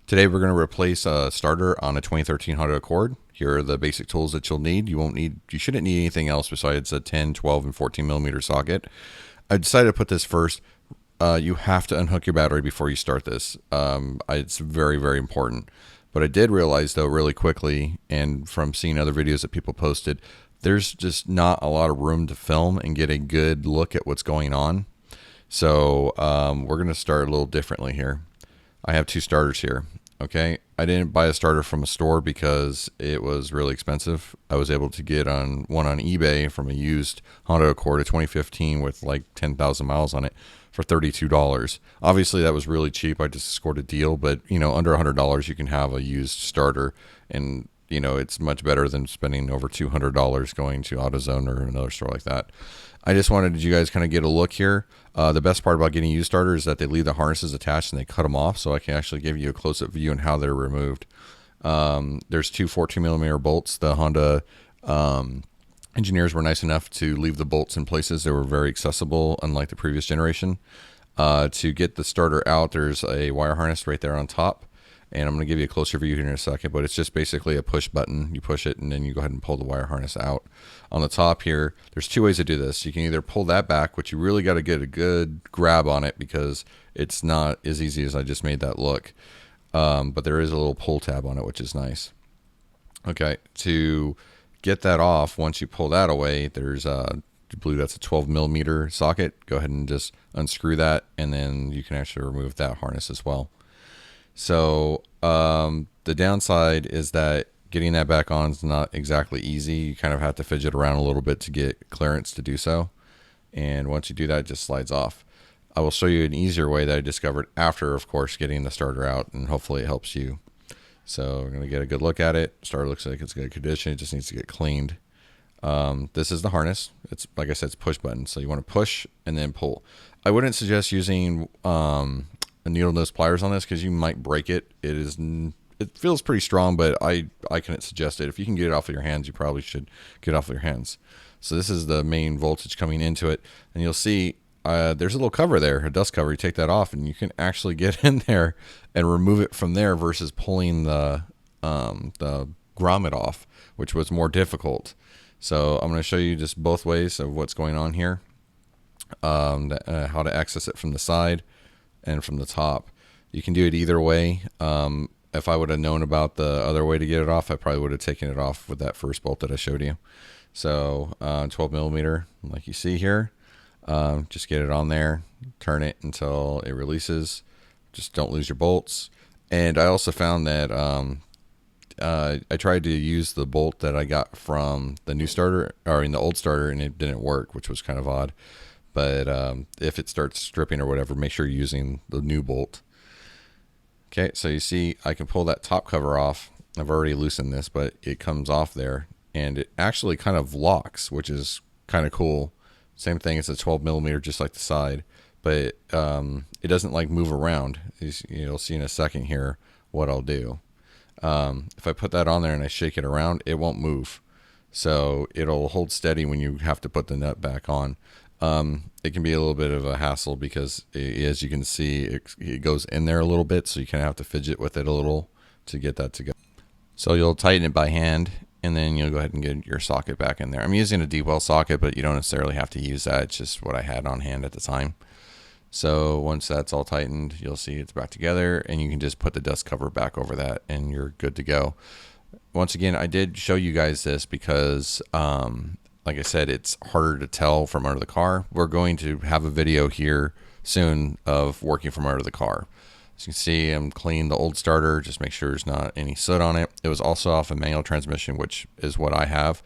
Today we're going to replace a starter on a 2013 Honda Accord. Here are the basic tools that you'll need. You shouldn't need anything else besides a 10, 12, and 14 millimeter socket. I decided to put this first. You have to unhook your battery before you start this. It's very, very important. But I did realize though really quickly, and from seeing other videos that people posted, there's just not a lot of room to film and get a good look at what's going on. So we're going to start a little differently here. I have two starters here. Okay, I didn't buy a starter from a store because it was really expensive. I was able to get one on eBay from a used Honda Accord of 2015 with like 10,000 miles on it for $32. Obviously, that was really cheap. I just scored a deal, but under $100 you can have a used starter, and it's much better than spending over $200 going to AutoZone or another store like that. I just wanted you guys kind of get a look here. The best part about getting used starters is that they leave the harnesses attached and they cut them off, so I can actually give you a close-up view on how they're removed. There's two 14 millimeter bolts. The Honda engineers were nice enough to leave the bolts in places that were very accessible, unlike the previous generation. To get the starter out, there's a wire harness right there on top. And I'm going to give you a closer view here in a second, but it's just basically a push button. You push it and then you go ahead and pull the wire harness out. On the top here, there's two ways to do this. You can either pull that back, which you really got to get a good grab on it because it's not as easy as I just made that look. But there is a little pull tab on it, which is nice. Okay, to get that off, once you pull that away, there's I believe that's a 12 millimeter socket. Go ahead and just unscrew that, and then you can actually remove that harness as well. So the downside is that getting that back on is not exactly easy. You kind of have to fidget around a little bit to get clearance to do so. And once you do that, it just slides off. I will show you an easier way that I discovered after, of course, getting the starter out, and hopefully it helps you. So we're going to get a good look at it. Starter looks like it's in good condition. It just needs to get cleaned. This is the harness. It's like I said, it's push button. So you want to push and then pull. I wouldn't suggest using needle nose pliers on this because you might break it. It feels pretty strong, but I couldn't suggest it. If you can get it off of your hands, you probably should get it off of your hands. So this is the main voltage coming into it, and you'll see there's a little cover there, a dust cover. You take that off and you can actually get in there and remove it from there versus pulling the grommet off, which was more difficult. So I'm going to show you just both ways of what's going on here, how to access it from the side and from the top. You can do it either way. If I would have known about the other way to get it off, I probably would have taken it off with that first bolt that I showed you. So 12 millimeter, like you see here, just get it on there, turn it until it releases. Just don't lose your bolts. And I also found that I tried to use the bolt that I got from the new starter, or in the old starter, and it didn't work, which was kind of odd. But if it starts stripping or whatever, make sure you're using the new bolt. Okay, so you see I can pull that top cover off. I've already loosened this, but it comes off there, and it actually kind of locks, which is kind of cool. Same thing, it's a 12 millimeter, just like the side, but it doesn't like move around. You'll see in a second here what I'll do. If I put that on there and I shake it around, it won't move. So it'll hold steady when you have to put the nut back on. It can be a little bit of a hassle because as you can see, it goes in there a little bit, so you kind of have to fidget with it a little to get that to go. So you'll tighten it by hand, and then you'll go ahead and get your socket back in there. I'm using a deep well socket, but you don't necessarily have to use that. It's just what I had on hand at the time. So once that's all tightened, you'll see it's back together, and you can just put the dust cover back over that, and you're good to go. Once again, I did show you guys this because like I said, it's harder to tell from under the car. We're going to have a video here soon of working from under the car. As you can see, I'm cleaning the old starter, just make sure there's not any soot on it. It was also off a manual transmission, which is what I have.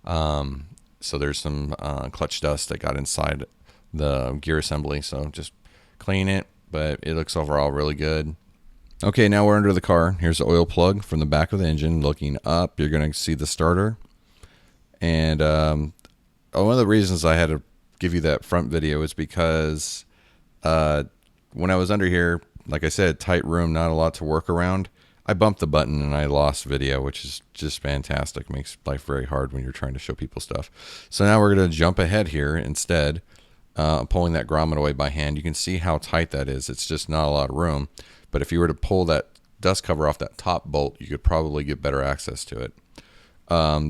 So there's some clutch dust that got inside the gear assembly, so just clean it, but it looks overall really good. Okay, now we're under the car. Here's the oil plug from the back of the engine. Looking up, you're going to see the starter. And one of the reasons I had to give you that front video is because when I was under here, like I said, tight room, not a lot to work around. I bumped the button and I lost video, which is just fantastic. Makes life very hard when you're trying to show people stuff. So now we're going to jump ahead here instead, pulling that grommet away by hand. You can see how tight that is. It's just not a lot of room. But if you were to pull that dust cover off that top bolt, you could probably get better access to it.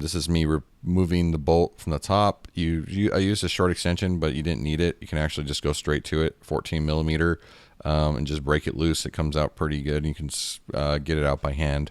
This is me removing the bolt from the top. I used a short extension, but you didn't need it. You can actually just go straight to it, 14 millimeter, and just break it loose. It comes out pretty good. You can get it out by hand.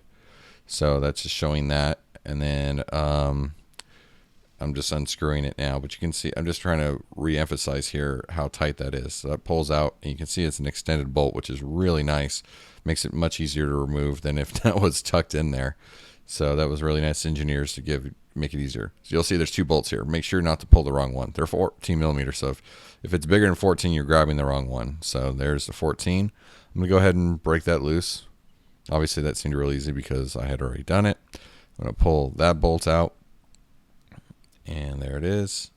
So that's just showing that. And then I'm just unscrewing it now, but you can see I'm just trying to re-emphasize here how tight that is. So that pulls out, and you can see it's an extended bolt, which is really nice. Makes it much easier to remove than if that was tucked in there. So that was really nice engineers to make it easier. So you'll see there's two bolts here. Make sure not to pull the wrong one. They're 14 millimeters. So if it's bigger than 14, you're grabbing the wrong one. So there's the 14. I'm gonna go ahead and break that loose. Obviously that seemed real easy because I had already done it. I'm gonna pull that bolt out, and there it is.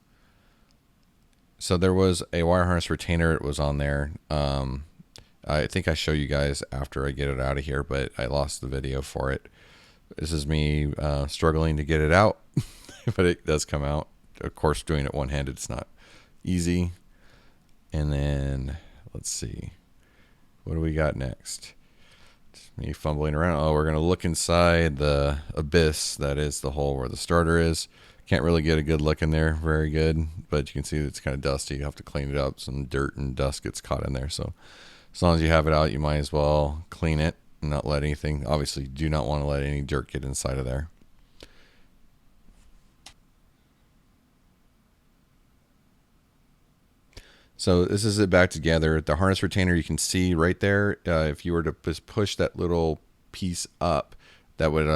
So there was a wire harness retainer. It was on there. I think I show you guys after I get it out of here, but I lost the video for it. This is me struggling to get it out, but it does come out. Of course, doing it one-handed, it's not easy. And then let's see, what do we got next? Just me fumbling around. Oh, we're gonna look inside the abyss that is the hole where the starter is. Can't really get a good look in there, very good, but you can see it's kind of dusty. You have to clean it up. Some dirt and dust gets caught in there. So as long as you have it out, you might as well clean it and not let anything, obviously do not want to let any dirt get inside of there. So this is it back together. The harness retainer, you can see right there, if you were to just push that little piece up, that would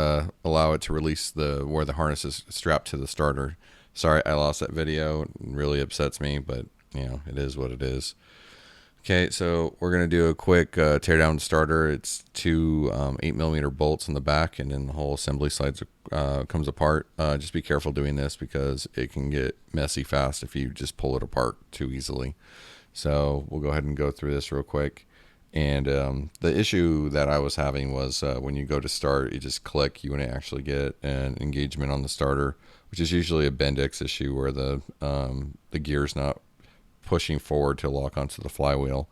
allow it to release where the harness is strapped to the starter. Sorry, I lost that video. It really upsets me, but you know, it is what it is. Okay, so we're gonna do a quick tear down starter. It's two 8 millimeter bolts in the back, and then the whole assembly side comes apart. Just be careful doing this because it can get messy fast if you just pull it apart too easily. So we'll go ahead and go through this real quick. And the issue that I was having was when you go to start, you just click, you wouldn't actually get an engagement on the starter, which is usually a Bendix issue where the gear's not pushing forward to lock onto the flywheel.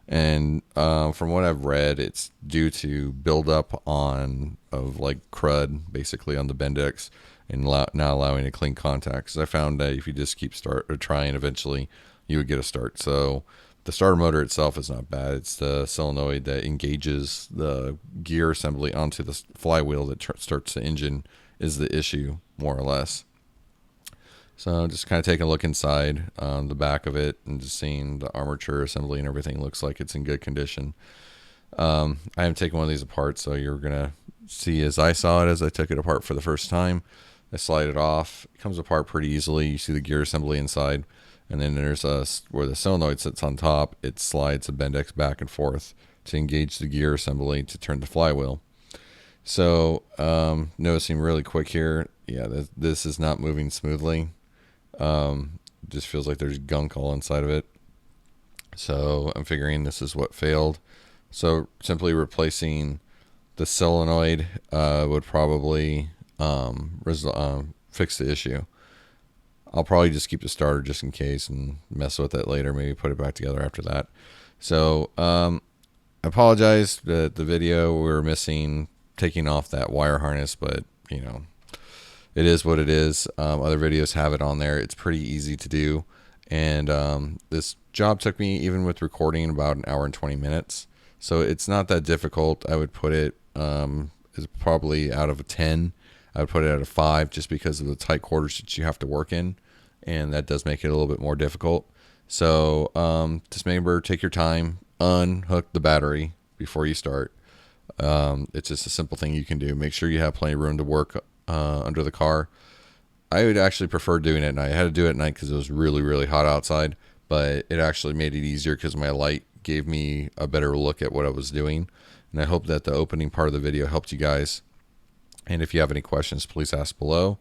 And from what I've read, it's due to buildup of like crud basically on the Bendix and not allowing a clean contact. Because I found that if you just keep trying, eventually you would get a start. So the starter motor itself is not bad. It's the solenoid that engages the gear assembly onto the flywheel that starts the engine is the issue, more or less. So just kind of taking a look inside the back of it and just seeing the armature assembly and everything looks like it's in good condition. I haven't taken one of these apart, so you're going to see as I saw it as I took it apart for the first time. I slide it off. It comes apart pretty easily. You see the gear assembly inside. And then there's where the solenoid sits on top. It slides the Bendix back and forth to engage the gear assembly to turn the flywheel. So noticing really quick here, yeah, this is not moving smoothly. Just feels like there's gunk all inside of it. So I'm figuring this is what failed. So simply replacing the solenoid would probably fix the issue. I'll probably just keep the starter just in case and mess with it later, maybe put it back together after that. So I apologize that the video we were missing taking off that wire harness, but you know, it is what it is. Other videos have it on there. It's pretty easy to do. And this job took me, even with recording, about an hour and 20 minutes. So it's not that difficult. I would put it is probably out of a 10. I would put it at a 5 just because of the tight quarters that you have to work in. And that does make it a little bit more difficult. So just remember, take your time, unhook the battery before you start. It's just a simple thing you can do. Make sure you have plenty of room to work under the car. I would actually prefer doing it at night. I had to do it at night because it was really, really hot outside, but it actually made it easier because my light gave me a better look at what I was doing. And I hope that the opening part of the video helped you guys. And if you have any questions, please ask below.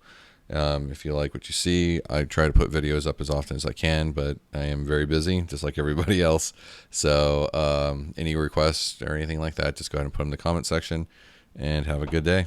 If you like what you see, I try to put videos up as often as I can, but I am very busy, just like everybody else. So any requests or anything like that, just go ahead and put them in the comment section, and have a good day.